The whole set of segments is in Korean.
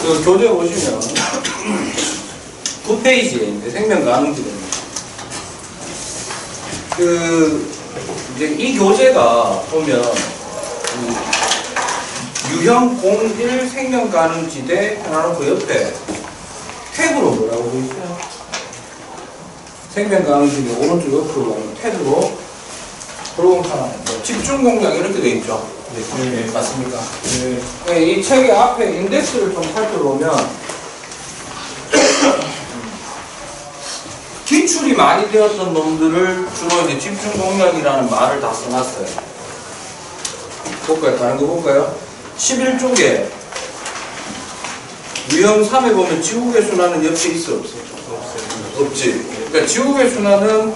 그 교재 보시면 9페이지에 생명 가능지대입니다. 이제 이 교재가 보면 유형 01 생명 가능지대 해놔놓고 옆에 탭으로 뭐라고 보이세요? 생명 가능지대 오른쪽 옆으로 가면 탭으로 들어온 하나 집중 공략 이렇게 돼 있죠. 네. 맞습니까? 네. 이 책의 앞에 인덱스를 좀 살펴보면 기출이 많이 되었던 놈들을 주로 이제 집중 공략이라는 말을 다 써놨어요. 볼까요? 다른 거 볼까요? 11쪽에 유형 3에 보면 지구의 순환은 옆에 있어 없어? 없지. 그러니까 지구의 순환은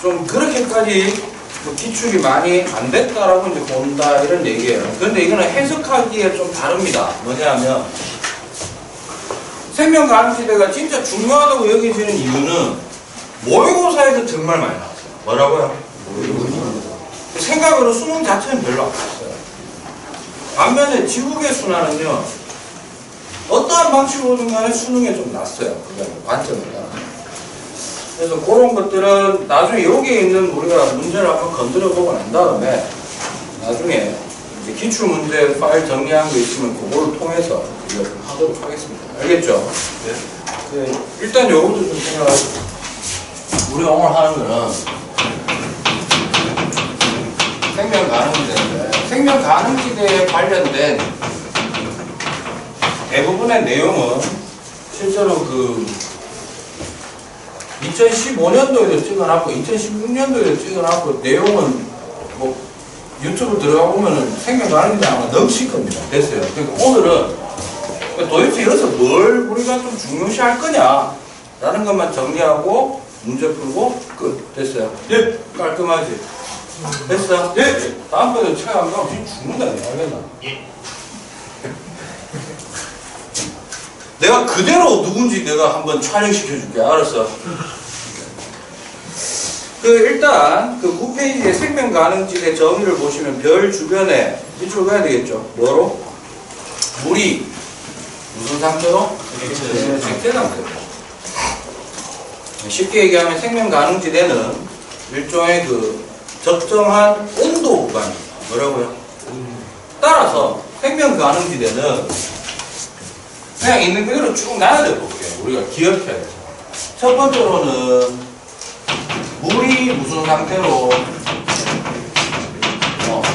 좀 그렇게까지 기출이 많이 안 됐다라고 이제 본다 이런 얘기예요. 그런데 이거는 해석하기에 좀 다릅니다. 뭐냐면 생명 가능지대가 진짜 중요하다고 여겨지는 이유는 모의고사에서 정말 많이 나왔어요. 뭐라고요? 생각으로 수능 자체는 별로 안 나왔어요. 반면에 지구의 순환은요 어떠한 방식으로든 간에 수능에 좀 났어요. 그게 관점이요. 그래서 그런 것들은 나중에 여기에 있는 우리가 문제를 한번 건드려보고 난 다음에 나중에 이제 기출문제 파일 정리한 거 있으면 그거를 통해서 이걸 하도록 하겠습니다. 알겠죠? 네. 일단 요것도 좀 생각하시고 우리가 오늘 하는 거는 생명 가능지대인데 생명 가능지대에 관련된 대부분의 내용은 실제로 2015년도에도 찍어놨고 2016년도에도 찍어놨고 내용은 뭐 유튜브 들어가 보면은 생명 가능지대 아마 넘칠 겁니다. 됐어요. 그러니까 오늘은 도대체 여기서 뭘 우리가 좀 중요시할 거냐 라는 것만 정리하고 문제 풀고 끝. 됐어요. 예. 깔끔하지? 됐어? 예. 다음번에 책 안 가면 진짜 죽는다. 알겠나? 예. 내가 그대로 누군지 내가 한번 촬영시켜줄게. 알았어? 일단 9페이지의 생명 가능지대 정의를 보시면 별 주변에 이쪽으로 가야 되겠죠. 뭐로? 물이 무슨 상태로? 액체 상태로. 쉽게 얘기하면 생명 가능지대는 일종의 적정한 온도 구간입니다. 뭐라고요? 따라서 생명 가능지대는 그냥 있는 그대로 쭉 나열해 볼게요. 우리가 기억해야 돼요. 첫 번째로는 물이 무슨 상태로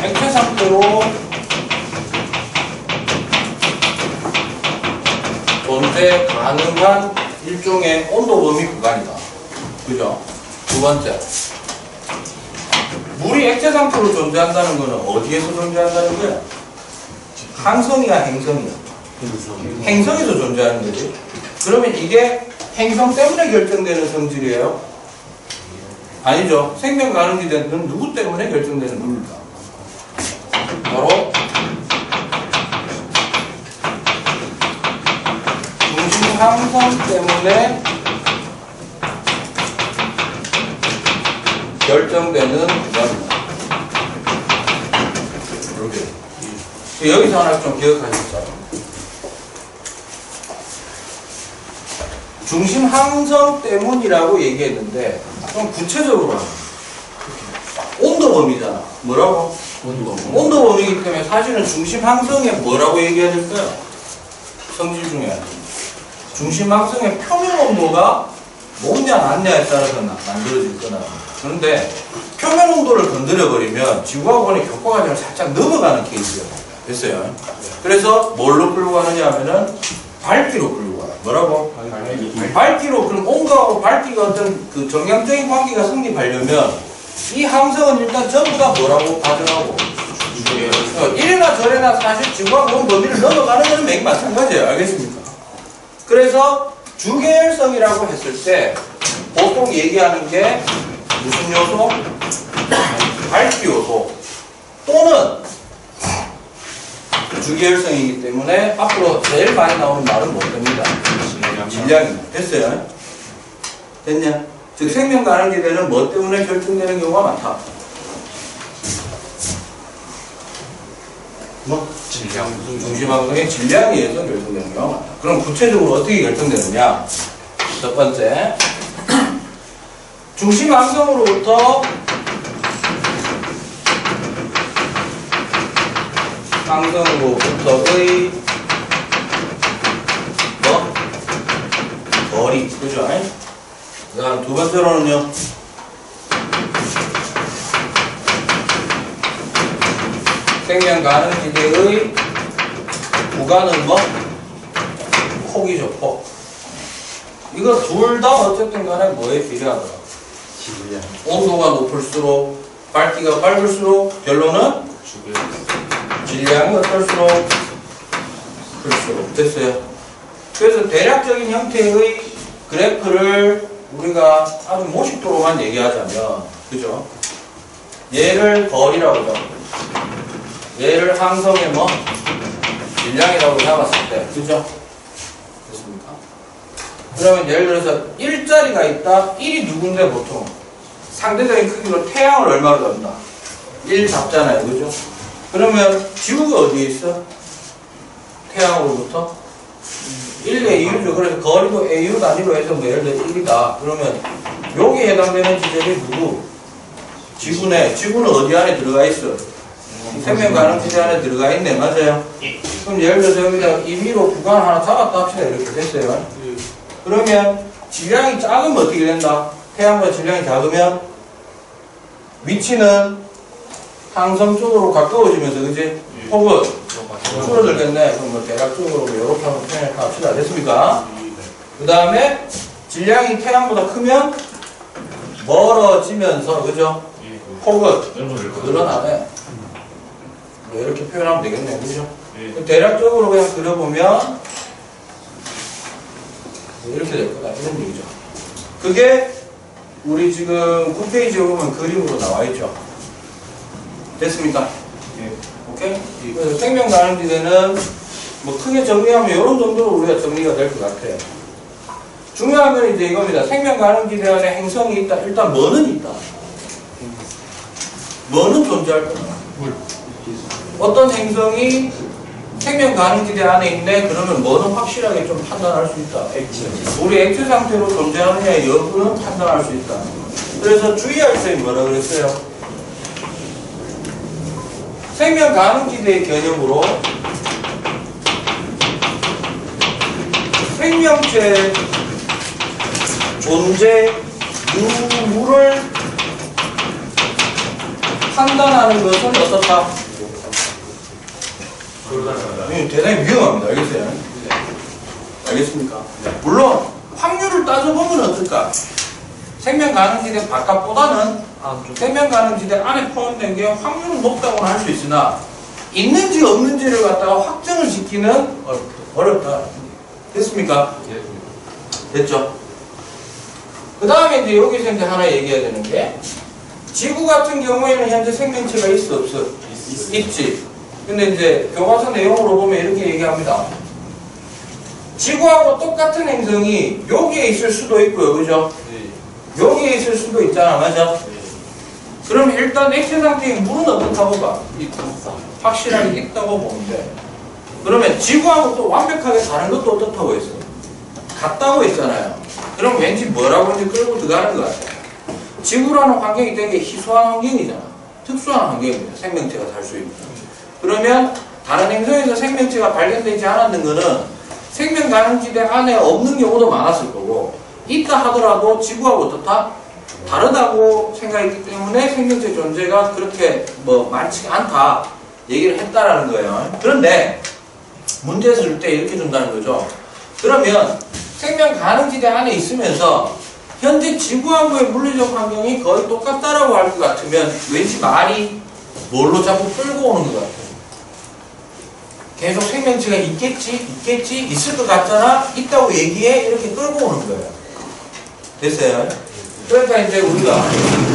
액체 상태로 존재 가능한 일종의 온도 범위 구간이다. 그죠? 두 번째, 물이 액체 상태로 존재한다는 것은 어디에서 존재한다는 거야? 항성이야, 행성이야? 행성에서 존재하는 거지. 그러면 이게 행성 때문에 결정되는 성질이에요? 아니죠. 생명 가능지대는 누구 때문에 결정되는 겁니까? 바로 중심 항성 때문에 결정되는 구간입니다. 이렇게. 여기서 하나 좀 기억하셨죠? 중심 항성 때문이라고 얘기했는데 좀 구체적으로 하면 온도 범위잖아. 뭐라고? 온도 범위이기 때문에 사실은 중심 항성에 뭐라고 얘기해야 될까요? 성질 중에 중심 항성의 표면 온도가 높냐 낮냐에 따라서 만들어질 거나. 그런데 표면 온도를 건드려버리면 지구하고 원의 격과과정을 살짝 넘어가는 케이스예요. 됐어요? 그래서 뭘로 끌고 가느냐 하면은 밝기로 끌고 가요. 뭐라고? 밝기로. 그럼 온도하고 밝기가 어떤 정량적인 관계가 성립하려면 이 항성은 일단 전부 다 뭐라고 가정하고 이래나 저래나 사실 지구하고 온 범위를 넘어가는 것은 매우 마찬가지예요. 알겠습니까? 그래서 주계열성이라고 했을 때 보통 얘기하는 게 무슨 요소? 밝기 요소 또는 주계열성이기 때문에 앞으로 제일 많이 나오는 말은 뭐 됩니다? 질량입니다. 됐어요? 됐냐? 즉 생명 가능지대는 뭐 때문에 결정되는 경우가 많다. 뭐? 중심항성의 질량에 의해서 결정되는 경우가 많다. 그럼 구체적으로 어떻게 결정되느냐? 첫 번째, 중심항성으로부터 항성으로부터의 거리, 그죠? 그 다음 두 번째로는요, 생명 가능지대의 구간은 뭐? 폭이죠, 폭. 이거 둘 다 어쨌든 간에 뭐에 비례하더라고? 온도가 높을수록, 밝기가 밝을수록, 결론은 질량이 어떨수록 클수록. 됐어요. 그래서 대략적인 형태의 그래프를 우리가 아주 모식도로만 얘기하자면, 그죠? 얘를 거리라고 하죠. 얘를 항성의 뭐? 질량이라고 잡았을 때, 그죠? 됐습니까? 그러면 예를 들어서 일자리가 있다. 1이 누군데 보통? 상대적인 크기로 태양을 얼마로 잡는다? 1 잡잖아요. 그죠? 그러면 지구가 어디에 있어? 태양으로부터? 1의 AU죠. 그래서 거리도 AU 단위로 해서 뭐 예를 들어 1이다. 그러면 여기에 해당되는 지점이 누구? 지구네. 지구는 어디 안에 들어가 있어? 생명 가능지대 안에 들어가 있네. 맞아요? 그럼 예를 들어서 여기다 임의로 구간 하나 잡았다 합시다. 이렇게 됐어요. 그러면 질량이 작으면 어떻게 된다? 태양보다 질량이 작으면 위치는 항성 쪽으로 가까워지면서, 그지? 폭은 줄어들겠네. 그럼 뭐 대략적으로 이렇게 한번 표현합시다. 됐습니까? 그 다음에 질량이 태양보다 크면 멀어지면서, 그죠? 폭은 늘어나네. 뭐 이렇게 표현하면 되겠네요. 그죠? 대략적으로 그냥 그려보면 이렇게 될 거다. 이런 얘기죠. 그게 우리 지금 9페이지에 보면 그림으로 나와 있죠. 됐습니까? 오케이? 그래서 생명 가능지대는 뭐 크게 정리하면 이런 정도로 우리가 정리가 될 것 같아요. 중요한 건 이제 이겁니다. 생명 가능지대 안에 행성이 있다. 일단 뭐는 있다. 뭐는 존재할 거다. 어떤 행성이 생명 가능지대 안에 있네. 그러면 뭐는 확실하게 좀 판단할 수 있다. 우리 액체 상태로 존재하느냐의 여부는 판단할 수 있다. 그래서 주의할 점이 뭐라 그랬어요? 생명 가능지대의 개념으로 생명체 존재 유무를 판단하는 것은 어떻다? 대단히 위험합니다. 알겠어요? 알겠습니까? 물론 확률을 따져보면 어떨까? 생명 가능지대 바깥보다는 생명 가능지대 안에 포함된 게 확률은 높다고는 할 수 있으나 있는지 없는지를 갖다가 확정을 짓기는 어렵다. 됐습니까? 됐죠? 그 다음에 이제 여기서 이제 하나 얘기해야 되는 게 지구 같은 경우에는 현재 생명체가 있어 없어? 있지. 근데 이제 교과서 내용으로 보면 이렇게 얘기합니다. 지구하고 똑같은 행성이 여기에 있을 수도 있고요. 그죠? 여기에 있을 수도 있잖아. 맞아? 그럼 일단 액체 상태의 물은 어떻다고 봐? 확실하게 있다고 보는데 그러면 지구하고 또 완벽하게 다른 것도 어떻다고 했어? 같다고 했잖아요. 그럼 왠지 뭐라고 이제 끌고 들어가는 것 같아. 지구라는 환경이 되게 희소한 환경이잖아. 특수한 환경입니다. 생명체가 살 수 있는. 그러면 다른 행성에서 생명체가 발견되지 않았는 거는 생명 가능지대 안에 없는 경우도 많았을 거고 있다 하더라도 지구하고 어떻다? 다르다고 생각했기 때문에 생명체 존재가 그렇게 뭐 많지 않다 얘기를 했다라는 거예요. 그런데 문제에서 줄 때 이렇게 준다는 거죠. 그러면 생명 가능지대 안에 있으면서 현재 지구하고의 물리적 환경이 거의 똑같다라고 할 것 같으면 왠지 말이 뭘로 자꾸 끌고 오는 것 같아요. 계속 생명체가 있겠지? 있을 것 같잖아? 있다고 얘기해? 이렇게 끌고 오는 거예요. 됐어요? 그러니까 이제 우리가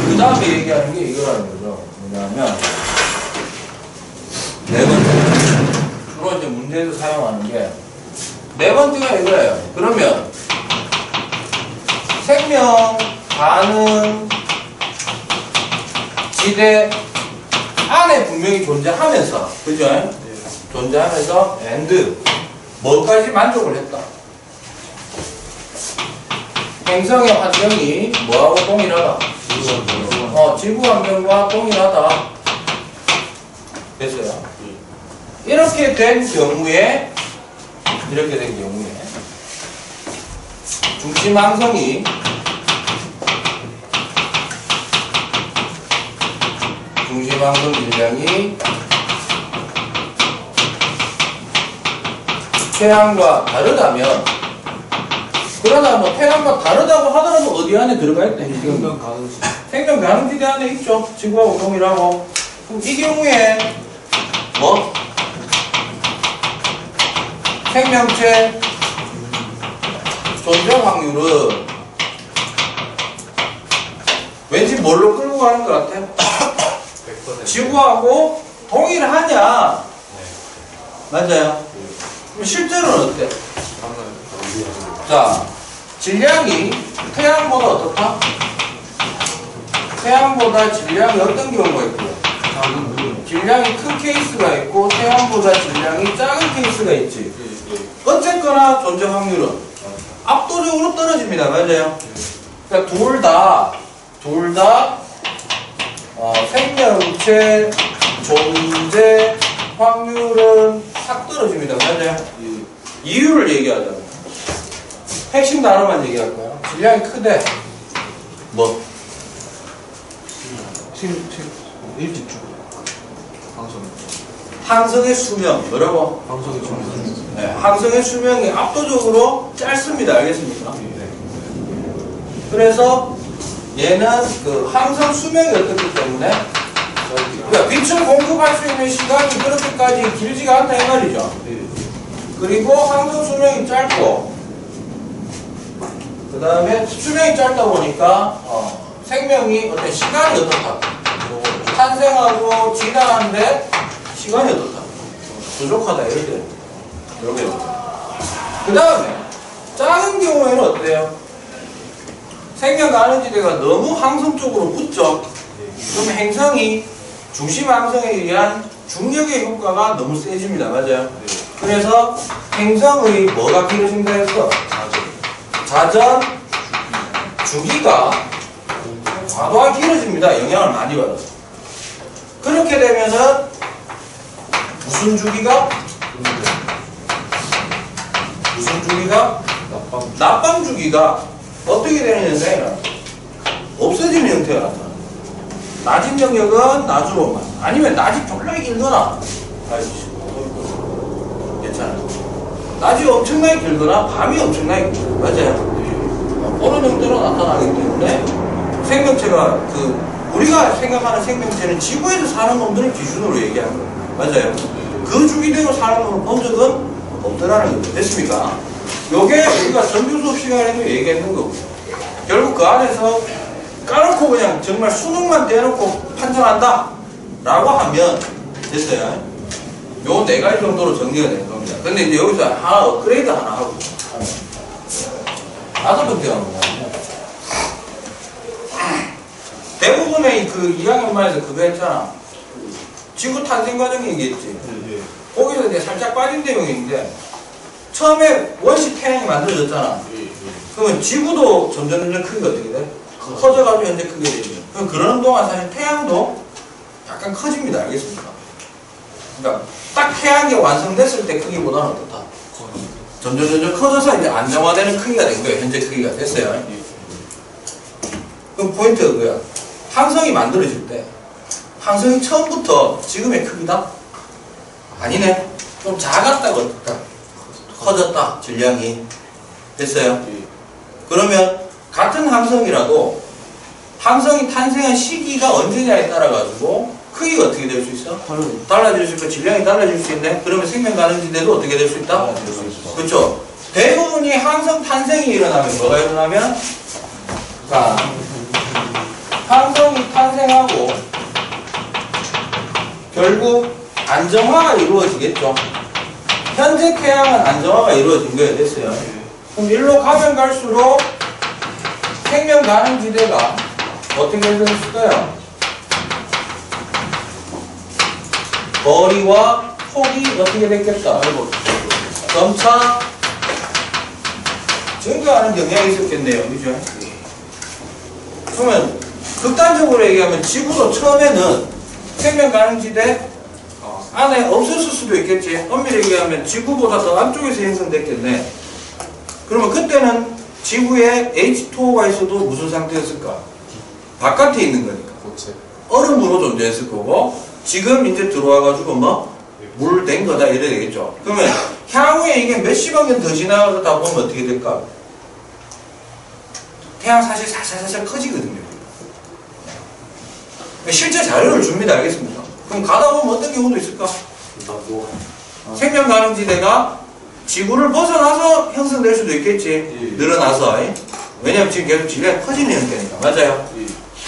그 다음에 얘기하는 게 이거라는 거죠. 뭐냐면 네 번째 주로 이제 문제에서 사용하는 게 네 번째가 이거예요. 그러면 생명 가능 지대 안에 분명히 존재하면서, 그죠? 존재하면서 and 뭐까지 만족을 했다. 행성의 환경이 뭐하고 동일하다? 지구 환경과 동일하다. 됐어요? 이렇게 된 경우에 중심 항성이 질량이 태양과 다르다면, 그러나 뭐 태양과 다르다고 하더라도 어디 안에 들어가 있다? 생명 가능지대 안에 있죠. 지구하고 동일하고. 그럼 이 경우에 뭐 생명체 존재 확률은 왠지 뭘로 끌고 가는 것 같아? 100%. 지구하고 동일하냐? 맞아요. 그럼 실제로는 어때? 자, 질량이 태양보다 어떻다? 태양보다 질량이 어떤 경우가 있고요? 질량이 큰 케이스가 있고 태양보다 질량이 작은 케이스가 있지. 어쨌거나 존재 확률은 압도적으로 떨어집니다. 맞아요? 그러니까 둘 다 생명체 존재 확률은 확 떨어집니다. 맞아요? 이유를 얘기하자면 핵심 단어만 얘기할까요? 질량이 크대. 뭐? 일집중. 항성의 수명. 뭐라고? 방송이 좀. 네, 항성의 수명이 압도적으로 짧습니다. 알겠습니까? 그래서 얘는 그 항성 수명이 어떻기 때문에 그러니까 빛을 공급할 수 있는 시간이 그렇게까지 길지가 않다 이 말이죠. 그리고 항성 수명이 짧고 그 다음에 수명이 짧다 보니까 생명이 어떤 시간이 어떻다? 탄생하고 진화하는데 시간이 어떻다? 부족하다 이렇게 그 다음에 작은 경우에는 어때요? 생명 가능지대가 너무 항성 쪽으로 붙죠. 그러면 행성이 중심 항성에 의한 중력의 효과가 너무 세집니다. 맞아요? 그래서 행성의 뭐가 길어진다 해서 자전 주기가 과도하게 길어집니다. 영향을 많이 받아서. 그렇게 되면은 무슨 주기가? 낮밤 주기가 어떻게 되는 현상이냐? 없어지는 형태가 나타나. 낮은 영역은 낮으로만, 아니면 낮이 졸라게 길거나, 괜찮아. 낮이 엄청나게 길거나 밤이 엄청나게 길거나, 맞아요. 그런 형태로 나타나기 때문에 생명체가 우리가 생각하는 생명체는 지구에서 사는 놈들을 기준으로 얘기하는 거예요. 맞아요. 그 주기대로 사는 놈을 본 적은 없더라는 거죠. 됐습니까? 요게 우리가 전교 수업 시간에도 얘기했는 거고, 결국 그 안에서 까놓고 그냥 정말 수능만 대놓고 판정한다 라고 하면 됐어요. 요 4가지 정도로 정리가 되는 겁니다. 근데 이제 여기서 하나 업그레이드 하나 하고 5번째 하는 거예요. 대부분의 그 2학년만에서 그거 했잖아. 지구 탄생 과정 얘기했지. 거기서 이제 살짝 빠진 내용인데, 처음에 원시 태양이 만들어졌잖아. 그러면 지구도 점점 크기가 어떻게 돼? 커져가지고 현재 크게 되죠. 그럼 그러는 동안 사실 태양도 약간 커집니다. 알겠습니까? 그러니까 딱 태양이 완성됐을 때 크기보다는 어떻다? 점점 커져서 이제 안정화되는 크기가 된 거예요. 현재 크기가 됐어요. 그럼 포인트가 그거야. 항성이 만들어질 때 항성이 처음부터 지금의 크기다? 아니네. 좀 작았다가 어떻다? 커졌다. 질량이. 됐어요? 그러면 같은 항성이라도 항성이 탄생한 시기가 언제냐에 따라 가지고 크기가 어떻게 될 수 있어? 달라질 수 있고 질량이 달라질 수 있네. 그러면 생명 가능지대도 어떻게 될 수 있다? 그렇죠. 대부분이 항성 탄생이 일어나면 뭐가 일어나면 자, 항성이 탄생하고 결국 안정화가 이루어지겠죠. 현재 태양은 안정화가 이루어진 거예요. 됐어요. 그럼 일로 가면 갈수록 생명 가능지대가 어떻게 되었을까요? 거리와 폭이 어떻게 됐겠다? 점차 증가하는 경향이 있었겠네요. 그죠? 그러면 극단적으로 얘기하면 지구도 처음에는 생명 가능지대 안에 없었을 수도 있겠지. 엄밀히 얘기하면 지구보다 더 안쪽에서 형성됐겠네. 그러면 그때는 지구에 H2O가 있어도 무슨 상태였을까? 바깥에 있는 거니까. 고체. 얼음으로 존재했을 거고, 지금 이제 들어와가지고 뭐? 물 된 거다 이래야 되겠죠. 그러면 향후에 이게 몇십억 년 더 지나가다 보면 어떻게 될까? 태양 사실 살살살살 커지거든요. 실제 자료를 줍니다. 알겠습니까? 그럼 가다 보면 어떤 경우도 있을까? 생명 가능지대가 지구를 벗어나서 형성될 수도 있겠지. 늘어나서. 왜냐면 지금 계속 지구가 커지는 형태니까. 맞아요?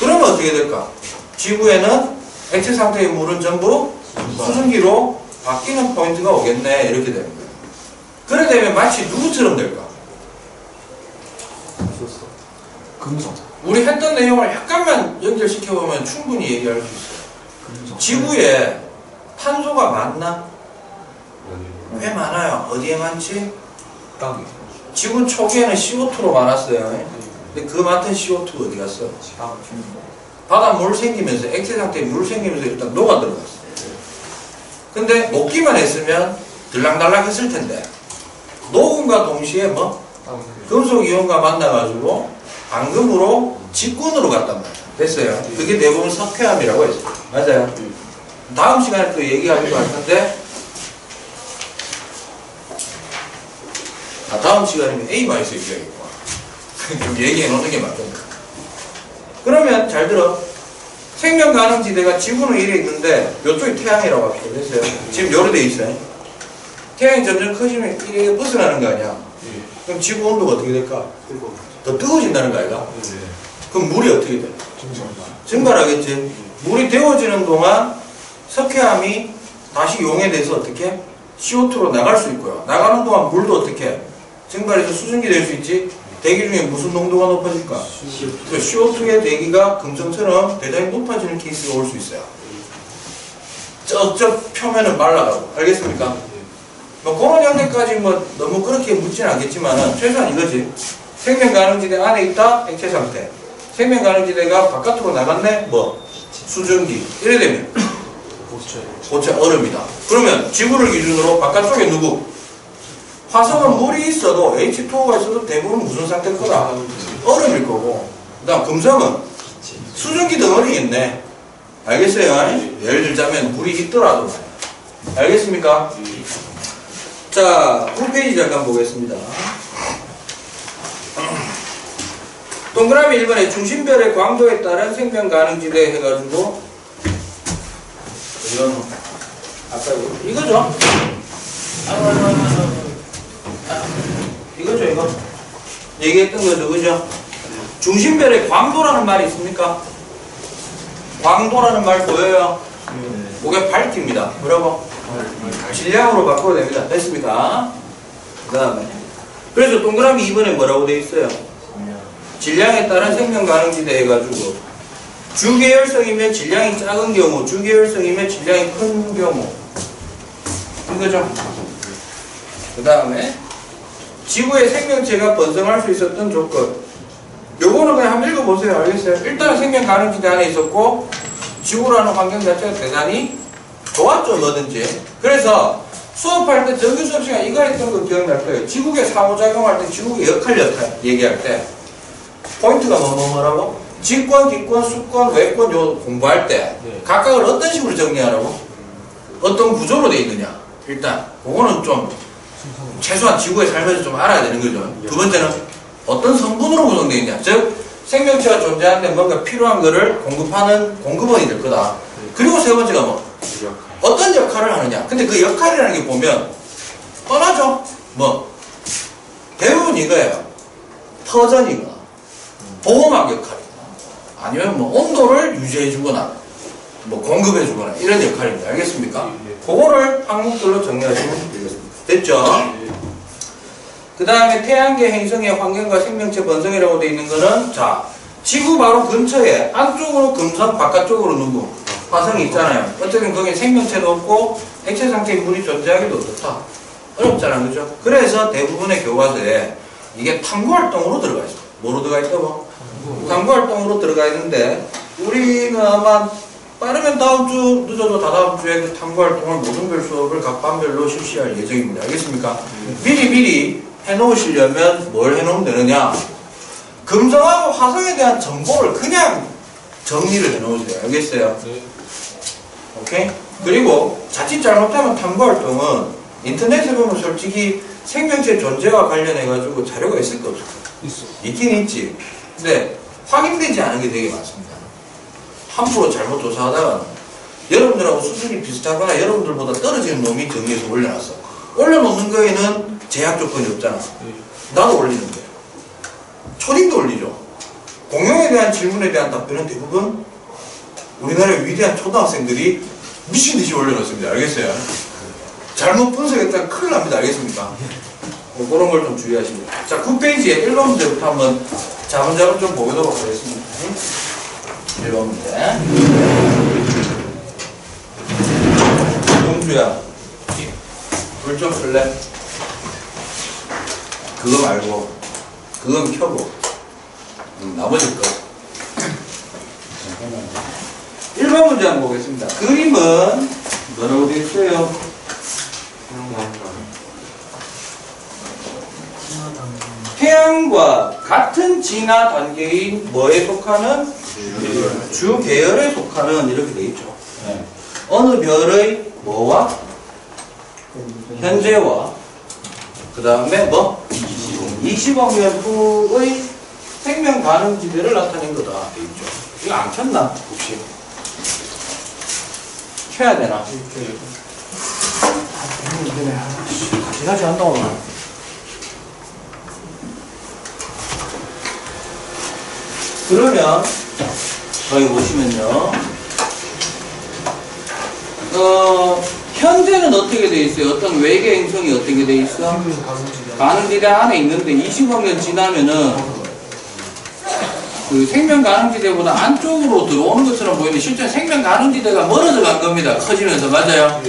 그러면 어떻게 될까? 지구에는 액체 상태의 물은 전부 수증기로 바뀌는 포인트가 오겠네. 이렇게 되는 거예요. 그래 되면 마치 누구처럼 될까? 금속. 우리 했던 내용을 약간만 연결시켜보면 충분히 얘기할 수 있어요. 지구에 탄소가 많나? 꽤 많아요. 어디에 많지? 땅. 지구 초기에는 CO2로 많았어요. 근데 그 많던 CO2 어디 갔어? 바닷물 생기면서, 액체 상태에 물 생기면서 일단 녹아 들어갔어. 근데 녹기만 했으면 들락달락 했을 텐데, 녹음과 동시에 뭐? 금속 이온과 만나가지고 앙금으로 직군으로 갔단 말이야. 됐어요. 그게 대부분 석회암이라고 했어요. 맞아요. 다음 시간에 또 얘기하기로 할 텐데, 다음 시간이면 A-마이너스 얘기하겠구나. 좀 얘기해 놓는 게 맞겠네. 그러면 잘 들어. 생명 가능지대가 지구는 이래 있는데, 이쪽이 태양이라고 합시다. 됐어요. 지금 요래 돼 있어요. 태양이 점점 커지면 이게 벗어나는 거 아니야? 그럼 지구 온도가 어떻게 될까? 더 뜨거워진다는 거 아이가? 그럼 물이 어떻게 돼? 증발하겠지. 물이 데워지는 동안 석회암이 다시 용해돼서 어떻게? CO2로 나갈 수 있고요. 나가는 동안 물도 어떻게? 증발해서 수증기 될 수 있지. 대기 중에 무슨 농도가 높아질까? CO2의 대기가 금성처럼 대단히 높아지는 케이스가 올 수 있어요. 저쪽 표면은 말라가고. 알겠습니까? 뭐 그런 형태까지 뭐 너무 그렇게 묻지는 않겠지만 최소한 이거지. 생명 가능지대 안에 있다 액체 상태. 생명 가능지대가 바깥으로 나갔네 뭐 수증기. 이래 되면 고체 얼음이다. 그러면 지구를 기준으로 바깥쪽에 누구? 화성은 물이 있어도 H2O가 있어도 대부분 무슨 상태일 거다? 얼음일 거고. 그 다음 금성은 수증기 덩어리 있네. 알겠어요? 예를 들자면 물이 있더라도. 알겠습니까? 자, 홈페이지 잠깐 보겠습니다. 동그라미 1번에 중심별의 광도에 따른 생명 가능지대 해가지고 이건 아까 이거죠? 이거죠, 이거. 얘기했던 거죠, 그죠? 중심별의 광도라는 말이 있습니까? 광도라는 말 보여요? 그게 밝기입니다. 뭐라고? 질량으로 바꿔도 됩니다. 됐습니까? 그 다음에 그래서 동그라미 2번에 뭐라고 되어 있어요? 질량에 따른 생명 가능지대 해가지고 주계열성이면 질량이 작은 경우, 주계열성이면 질량이 큰 경우 이거죠. 그 다음에 지구의 생명체가 번성할 수 있었던 조건. 요거는 그냥 한번 읽어보세요. 알겠어요? 일단은 생명 가능지대 안에 있었고 지구라는 환경 자체가 대단히 좋았죠, 뭐든지. 그래서 수업할 때 정규 수업 시간 이거 했던 거 기억날 거예요. 지구의 상호작용할 때 지구의 역할 얘기할 때 포인트가 뭐라고? 직권, 기권, 수권, 외권 요 공부할 때 각각을 어떤 식으로 정리하라고? 어떤 구조로 돼 있느냐. 일단 그거는 좀 최소한 지구에 살면서 좀 알아야 되는 거죠. 두 번째는 어떤 성분으로 구성되어 있냐. 즉 생명체가 존재하는데 뭔가 필요한 거를 공급하는 공급원이 될 거다. 그리고 세 번째가 뭐? 어떤 역할을 하느냐. 근데 그 역할이라는 게 보면 뻔하죠. 뭐 대부분 이거예요. 터전이거나 보호막 역할이거나 아니면 뭐 온도를 유지해주거나 뭐 공급해주거나 이런 역할입니다. 알겠습니까? 그거를 항목들로 정리하시면 되겠습니다. 됐죠? 그 다음에 태양계 행성의 환경과 생명체 번성이라고 되어 있는 거는 자 지구 바로 근처에 안쪽으로 금성 바깥쪽으로 누구? 화성이 있잖아요. 어쨌든 거기 생명체도 없고 액체 상태의 물이 존재하기도 어떻다. 어렵잖아, 그죠? 그래서 대부분의 교과서에 이게 탐구활동으로 들어가 있어. 뭐로 들어가 있다고? 탐구활동으로 들어가 있는데 우리는 아마 빠르면 다음 주, 늦어도 다다음 주에 그 탐구활동을 모든 별 수업을 각 반별로 실시할 예정입니다. 알겠습니까? 미리 해놓으시려면 뭘 해놓으면 되느냐? 금성하고 화성에 대한 정보를 그냥 정리를 해놓으세요. 알겠어요? 네. 오케이? 그리고 자칫 잘못하면 탐구활동은 인터넷에 보면 솔직히 생명체 존재와 관련해가지고 자료가 있을 거 없을 거야. 있어. 있긴 있지. 근데 확인되지 않은 게 되게 많습니다. 함부로 잘못 조사하다가 여러분들하고 수준이 비슷하거나 여러분들보다 떨어지는 놈이 정리해서 올려놨어. 올려놓는 거에는 제약 조건이 없잖아. 나도 올리는데. 초딩도 올리죠. 공용에 대한 질문에 대한 답변은 대부분 우리나라의 위대한 초등학생들이 미친듯이 올려놓습니다. 알겠어요? 잘못 분석했다가 큰일 납니다. 알겠습니까? 그런 걸 좀 주의하십니다. 자, 9페이지에 1번 문제부터 한번 자문자문 좀 보도록 하겠습니다. 1번 문제. 용주야, 불 좀 끌래? 그거 말고, 그건 켜고, 나머지 거. 1번 문제 한번 보겠습니다. 그림은 뭐라고 되어 있어요? 태양과 같은 진화 단계인 뭐에 속하는? 주 계열에 속하는 이렇게 되어 있죠. 네. 어느 별의 뭐와? 현재와 그 다음에 뭐? 20억 년 후의 생명 가능지대를 나타낸 거다 되어 있죠. 이거 안 켰나? 혹시? 켜야 되나? 같이 한다고 나. 그러면 여기 보시면요. 현재는 어떻게 돼 있어요? 어떤 외계 행성이 어떻게 돼 있어? 가능지대 안에 있는데 20억 년 지나면은 그 생명 가능지대보다 안쪽으로 들어오는 것처럼 보이는데 실제 생명 가능지대가 멀어져 간 겁니다. 커지면서. 맞아요?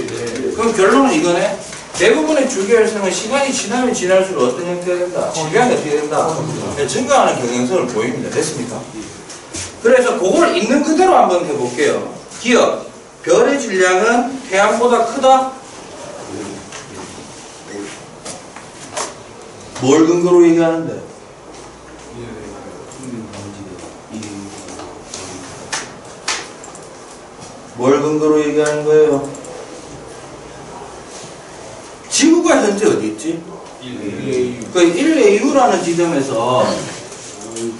그럼 결론은 이거네. 대부분의 주계열성은 시간이 지나면 지날수록 어떤 형태가 된다? 질량이 어떻게 된다? 증가하는 경향성을 보입니다. 됐습니까? 그래서 그걸 있는 그대로 한번 해볼게요. 기억. 별의 질량은 태양보다 크다? 뭘 근거로 얘기하는데? 뭘 근거로 얘기하는 거예요? 지구가 현재 어디 있지? 1AU. 그 1AU라는 지점에서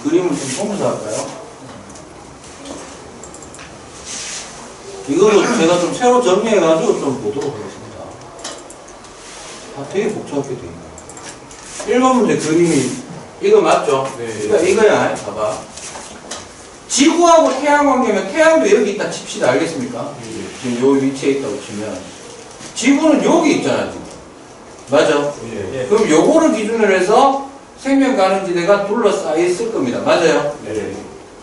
그림을 좀 보면서 할까요? 이거도 제가 좀 새로 정리해가지고 좀 보도록 하겠습니다. 되게 복잡하게 돼 있네요. 1번 문제 그림이 이거 맞죠? 네. 그러니까 이거야. 봐봐. 지구하고 태양 관계면 태양도 여기 있다 칩시다. 알겠습니까? 지금 여기 위치에 있다고 치면 지구는 여기 있잖아 지금. 맞아? 예. 그럼 요거를 기준으로 해서 생명 가능지대가 둘러싸여 있을 겁니다. 맞아요? 네.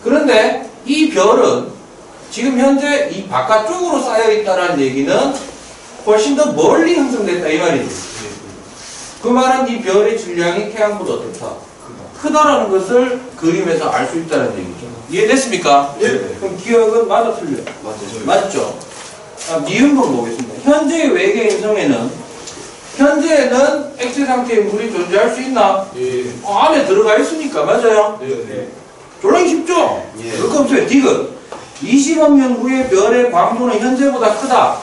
그런데 이 별은 지금 현재 이 바깥쪽으로 쌓여 있다는 얘기는 훨씬 더 멀리 형성됐다 이 말이지. 그 말은 이 별의 질량이 태양보다 어떻다? 크다라는 것을 그림에서 알 수 있다는 얘기죠. 이해됐습니까? 네. 그럼 기억은 맞아 틀려? 맞죠? 미음번 보겠습니다. 현재의 외계 행성에는 현재에는 액체 상태의 물이 존재할 수 있나? 예. 안에 들어가 있으니까 맞아요? 네. 졸라기 쉽죠? 예. 그거 없어요. 디귿. 20억 년 후의 별의 광도는 현재보다 크다.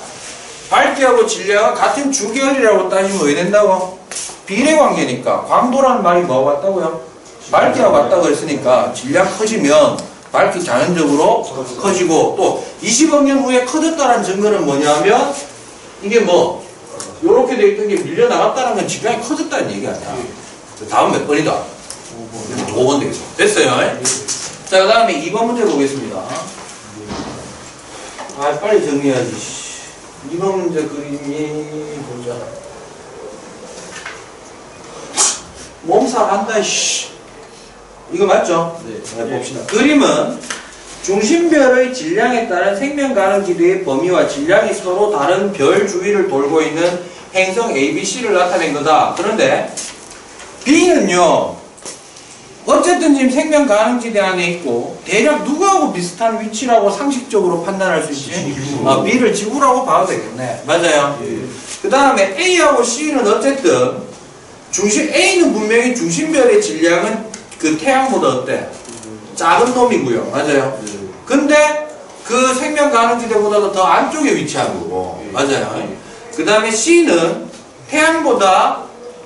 밝기하고 질량은 같은 주계열이라고 따지면 왜 된다고? 비례 관계니까. 광도라는 말이 뭐가 같다고요? 밝기하고 같다고 했으니까 질량 커지면 밝기 자연적으로 커지고 또 20억 년 후에 커졌다는 증거는 뭐냐면 이게 뭐 요렇게 돼 있던 게 밀려나갔다는 건 질량이 커졌다는 얘기 아니야. 다음 몇 번이다? 5번 되겠어. 됐어요? 자, 그 다음에 2번 문제 보겠습니다. 아, 빨리 정리해야지. 2번 문제 그림이 보자. 몸살 한다, 씨. 이거 맞죠? 네. 봅시다. 그림은 중심별의 질량에 따른 생명 가능 기대의 범위와 질량이 서로 다른 별 주위를 돌고 있는 행성 ABC를 나타낸 거다. 그런데 B는요, 어쨌든 지금 생명 가능지대 안에 있고 대략 누구하고 비슷한 위치라고 상식적으로 판단할 수 있지? B를 지구라고 봐도 되겠네. 맞아요. 그 다음에 A하고 C는 어쨌든 A는 분명히 중심별의 질량은 그 태양보다 어때? 작은 놈이고요. 맞아요. 근데 그 생명 가능지대보다도 더 안쪽에 위치한 거고. 맞아요. 그 다음에 C는 태양보다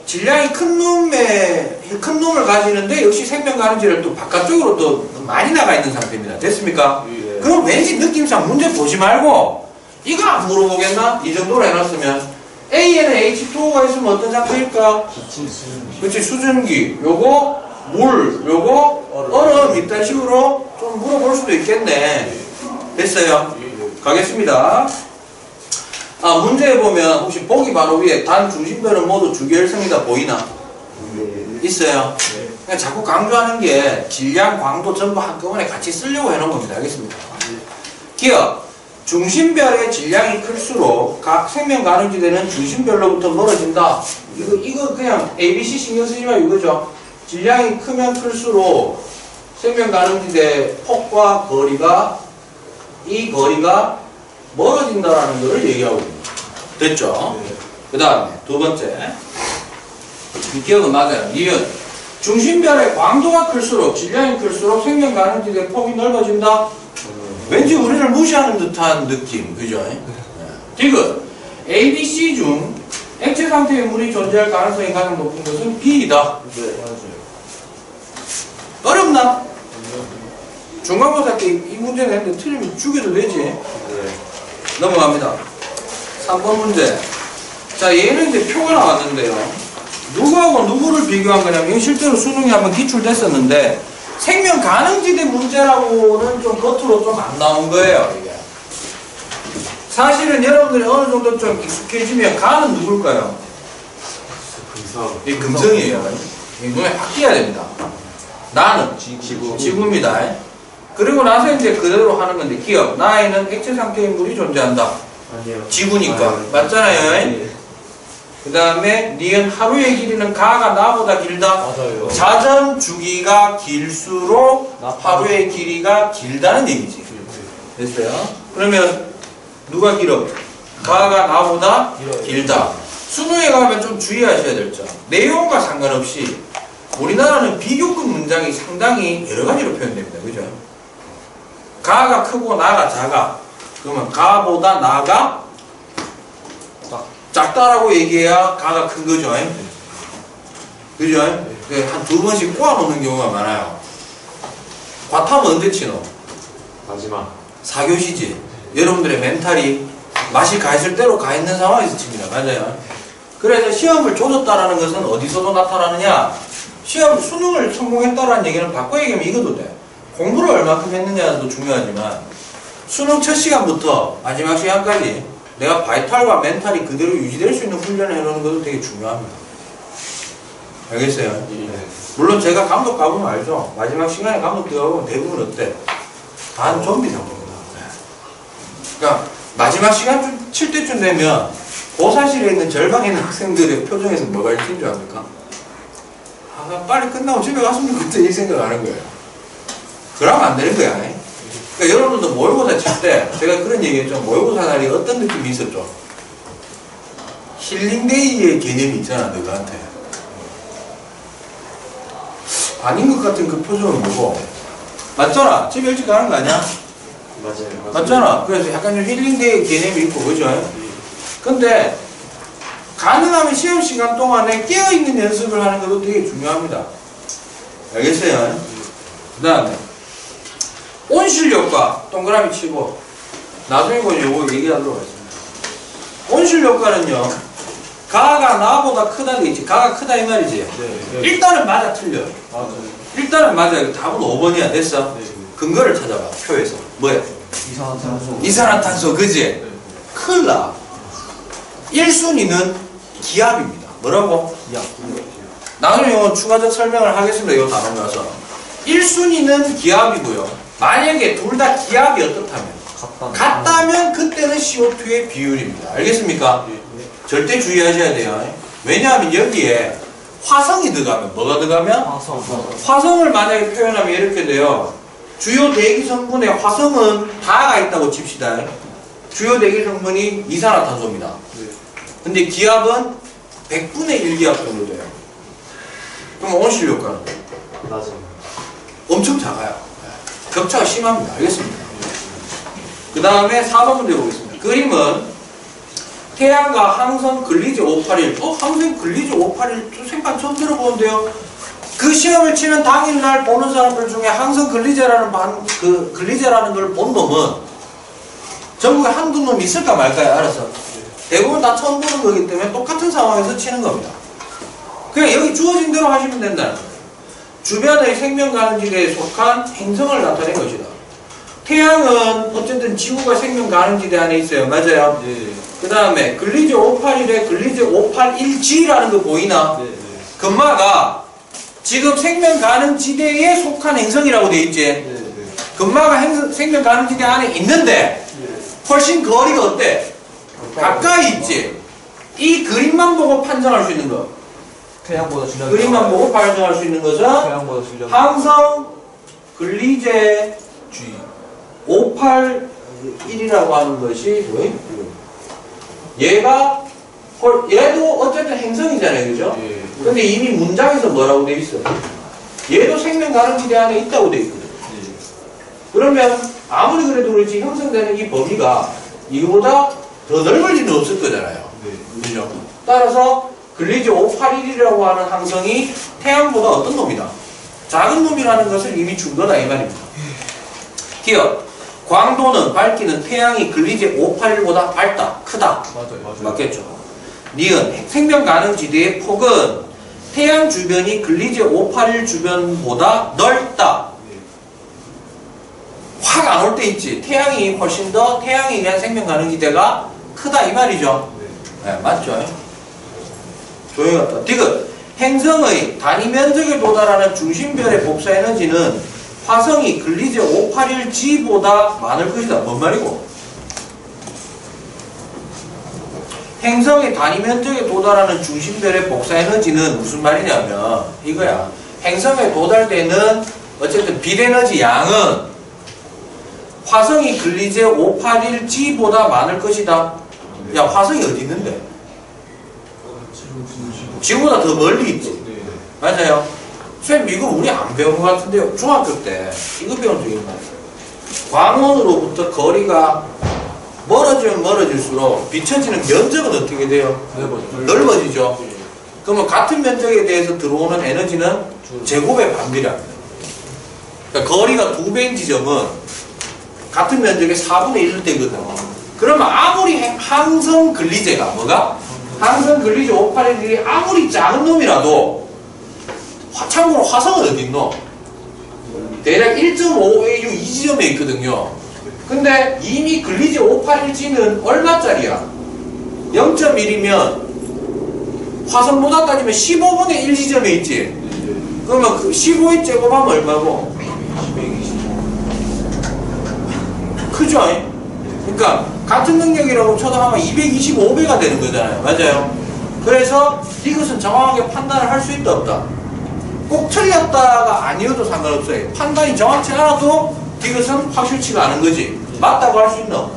질량이 큰 놈을 가지는데 역시 생명 가능지대를 또 바깥쪽으로 또 많이 나가 있는 상태입니다. 됐습니까? 그럼 왠지 느낌상 문제 보지 말고 이거 안 물어보겠나? 이 정도로 해놨으면 A에는 H2O가 있으면 어떤 상태일까? 그렇지, 수증기, 요거 물, 요거 얼음 이딴 식으로 좀 물어볼 수도 있겠네. 됐어요? 가겠습니다. 문제에 보면 혹시 보기 바로 위에 단 중심별은 모두 주결성이다 보이나? 있어요? 그냥 자꾸 강조하는 게 질량, 광도 전부 한꺼번에 같이 쓰려고 해놓은 겁니다. 알겠습니다? 기억, 중심별의 질량이 클수록 각 생명 가능지대는 중심별로부터 멀어진다. 이거 그냥 ABC 신경 쓰지 말고 이거죠. 질량이 크면 클수록 생명 가능지대 폭과 거리가 이 거리가 멀어진다라는 것을 얘기하고 있습니다. 됐죠? 그 다음에 두 번째, 이 기억은 맞아요. 니은 중심별의 광도가 클수록 질량이 클수록 생명 가능지대 폭이 넓어진다. 왠지 우리를 무시하는 듯한 느낌, 그죠? 디귿 A, B, C 중 액체 상태의 물이 존재할 가능성이 가장 높은 것은 B이다. 네, 맞아요. 어렵나? 중간고사 때 이 문제 냈는데 틀리면 죽여도 되지. 네. 넘어갑니다. 3번 문제. 자, 얘는 이제 표가 나왔는데요. 누구하고 누구를 비교한 거냐면 실제로 수능에 한번 기출됐었는데 생명 가능지대 문제라고는 좀 겉으로 좀 안 나온 거예요, 이게. 사실은 여러분들이 어느 정도 좀 익숙해지면 가는 누굴까요? 금성. 이 금성이에요. 이 눈에 확 띄어야 됩니다. 나는 지구입니다. 그리고 나서 이제 그대로 하는 건데, 기억. 나에는 액체 상태의 물이 존재한다. 아니요. 지구니까. 맞잖아요. 네. 그 다음에 니은 하루의 길이는 가가 나보다 길다. 맞아요. 자전 주기가 길수록 하루의 길이가 길다는 얘기지. 됐어요? 그러면 누가 길어? 가가 나보다 길다. 수능에 가면 좀 주의하셔야 될 점. 내용과 상관없이 우리나라는 비교급 문장이 상당히 여러 가지로 표현됩니다. 그죠? 가가 크고 나가 작아. 그러면 가보다 나가 작다라고 얘기해야 가가 큰 거죠. 그죠? 한 두 번씩 꼬아놓는 경우가 많아요. 과탐은 언제 치노? 마지막. 4교시지. 여러분들의 멘탈이 맛이 가 있을 대로 가 있는 상황에서 칩니다. 맞아요. 그래서 시험을 조졌다라는 것은 어디서도 나타나느냐? 시험 수능을 성공했다라는 얘기는 바꿔 얘기하면 이것도 돼. 공부를 얼마큼 했느냐도 중요하지만 수능 첫 시간부터 마지막 시간까지 내가 바이탈과 멘탈이 그대로 유지될 수 있는 훈련을 해놓는 것도 되게 중요합니다. 알겠어요? 네. 물론 제가 감독 가보면 알죠. 마지막 시간에 감독 들어가보면 대부분 어때? 반 좀비 상태입니다. 그러니까 마지막 시간 칠 때쯤 되면 고사실에 있는 절반에 있는 학생들의 표정에서 뭐가 읽힌 줄 압니까? 빨리 끝나고 집에 갔으면 좋겠다 이 생각 안 한 거예요. 그러면 안 되는 거야. 그러니까 여러분들도 모의고사 칠 때 제가 그런 얘기했죠. 모의고사 날이 어떤 느낌이 있었죠? 힐링데이의 개념이 있잖아, 너희한테. 아닌 것 같은 그 표정은 뭐고? 맞잖아. 집에 일찍 가는 거 아니야? 맞아요. 맞잖아. 그래서 약간 좀 힐링데이 개념이 있고, 그죠? 근데 가능하면 시험 시간 동안에 깨어있는 연습을 하는 것도 되게 중요합니다. 알겠어요? 그 다음에 온실효과 동그라미 치고 나중에 뭐 요거 얘기하도록 하겠습니다. 온실효과는요, 가가 나보다 크다 돼 있지. 가가 크다 이 말이지. 네. 일단은 맞아 틀려. 맞아요. 일단은 맞아. 답은 5번이야. 됐어? 네. 근거를 찾아봐. 표에서. 뭐야? 이산화탄소. 이산화탄소, 그지? 네. 큰일 나. 1순위는 기압입니다. 뭐라고? 야. 나중에 추가적 설명을 하겠습니다. 이 단어 가서. 1순위는 기압이고요. 만약에 둘 다 기압이 어떻다면? 같다면 그때는 CO2의 비율입니다. 알겠습니까? 절대 주의하셔야 돼요. 왜냐하면 여기에 화성이 들어가면 뭐가 들어가면? 화성을 만약에 표현하면 이렇게 돼요. 주요 대기 성분에 화성은 다가 있다고 칩시다. 주요 대기 성분이 이산화탄소입니다. 근데 기압은 100분의 1 기압 정도 돼요. 그럼 온실 효과는 맞아요. 엄청 작아요. 격차가 심합니다. 알겠습니다. 그 다음에 4번 문제 보겠습니다. 그림은 태양과 항성 글리지 581. 항성 글리지 581 생판 처음 들어보는데요. 그 시험을 치는 당일날 보는 사람들 중에 항성 글리제라는 글리제라는 걸 본 놈은 전국에 한두 놈 있을까 말까요? 알아서. 대부분 다 처음 보는 거기 때문에 똑같은 상황에서 치는 겁니다. 그냥 여기 주어진 대로 하시면 된다는 거예요. 주변의 생명 가능지대에 속한 행성을 나타낸 것이다. 태양은 어쨌든 지구가 생명 가능지대 안에 있어요. 맞아요? 네. 그 다음에 글리제 581에 글리제 581G라는 거 보이나? 네. 금마가 지금 생명 가능지대에 속한 행성이라고 돼 있지? 네. 금마가 생명 가능지대 안에 있는데 훨씬 거리가 어때? 가까이 있지? 이 그림만 보고 판정할 수 있는 거. 태양보다 질량이 그림만 보고 판정할 수 있는 것은 태양보다 질량이 항성 글리제 G 581이라고 하는 것이 뭐예요? 얘도 어쨌든 행성이잖아요, 그죠? 예. 근데 이미 문장에서 뭐라고 돼 있어? 얘도 생명 가능지대 안에 있다고 돼 있거든. 그러면 아무리 그래도 그렇지 형성되는 이 범위가 이거보다 더 넓을 리는 없을 거잖아요. 그죠? 따라서 글리제 581이라고 하는 항성이 태양보다 어떤 놈이다? 작은 놈이라는 것을 이미 준 거다 이 말입니다. 기억. 광도는 밝기는 태양이 글리제 581보다 밝다, 크다. 맞아요. 맞겠죠. 니은 생명 가능 지대의 폭은 태양 주변이 글리제 581 주변보다 넓다. 확 안 올 때 있지. 태양이 훨씬 더 태양에 의한 생명 가능 지대가 크다 이 말이죠. 네, 맞죠. 조용히 갔다. 디귿. 행성의 단위 면적에 도달하는 중심별의 복사 에너지는 화성이 글리제 581G보다 많을 것이다. 뭔 말이고? 행성의 단위 면적에 도달하는 중심별의 복사 에너지는 무슨 말이냐면 이거야. 행성에 도달되는 어쨌든 빛 에너지 양은 화성이 글리제 581G보다 많을 것이다. 야, 화성이 어디 있는데? 지구보다 더 멀리 있지. 맞아요. 쌤, 이거 우리 안 배운 것 같은데요. 중학교 때 이거 배운 적이 있나요? 광원으로부터 거리가 멀어지면 멀어질수록 비춰지는 면적은 어떻게 돼요? 넓어지죠. 그러면 같은 면적에 대해서 들어오는 에너지는 제곱의 반비례합니다. 그러니까 거리가 2배인 지점은 같은 면적의 4분의 1을 되거든. 그러면 아무리 항성 글리제가 뭐가? 항성 글리제 581이 아무리 작은 놈이라도 참고로 화성은 어디 있노? 대략 1.5AU 이 지점에 있거든요. 근데 이미 글리제 581G는 얼마짜리야? 0.1이면 화성보다 따지면 15분의 1 지점에 있지. 그러면 그 15의 제곱하면 얼마고? 크죠? 그러니까 같은 능력이라고 쳐도 아마 225배가 되는 거잖아요. 맞아요? 그래서 이것은 정확하게 판단을 할 수 있다 없다? 꼭 틀렸다가 아니어도 상관없어요. 판단이 정확치 않아도 이것은 확실치가 않은 거지. 맞다고 할 수 있나?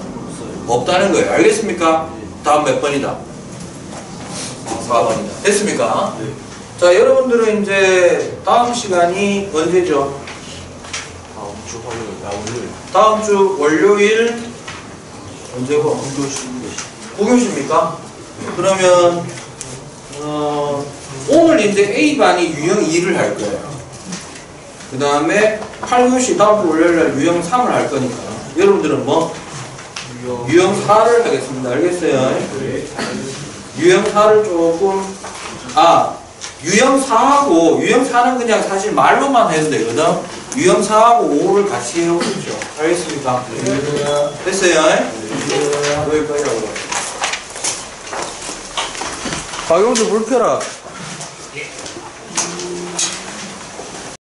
없다는 거예요. 알겠습니까? 다음 몇 번이다? 4번이다. 됐습니까? 네. 자, 여러분들은 이제 다음 시간이 언제죠? 다음 주 화요일. 다음 주 월요일 언제고? 9교시입니까? 그러면 오늘 이제 A반이 유형 2를 할 거예요. 그 다음에 8교시 다음 주 월요일날 유형 3을 할 거니까 여러분들은 뭐? 유형 4를 하겠습니다. 알겠어요? 유형 4를 조금 유형 4하고 유형 4는 그냥 사실 말로만 해도 되거든. 유형 4하고 5를 같이 해오십시오. 알겠습니까? 됐어요? 여기까지라고. 박용수 물 펴라.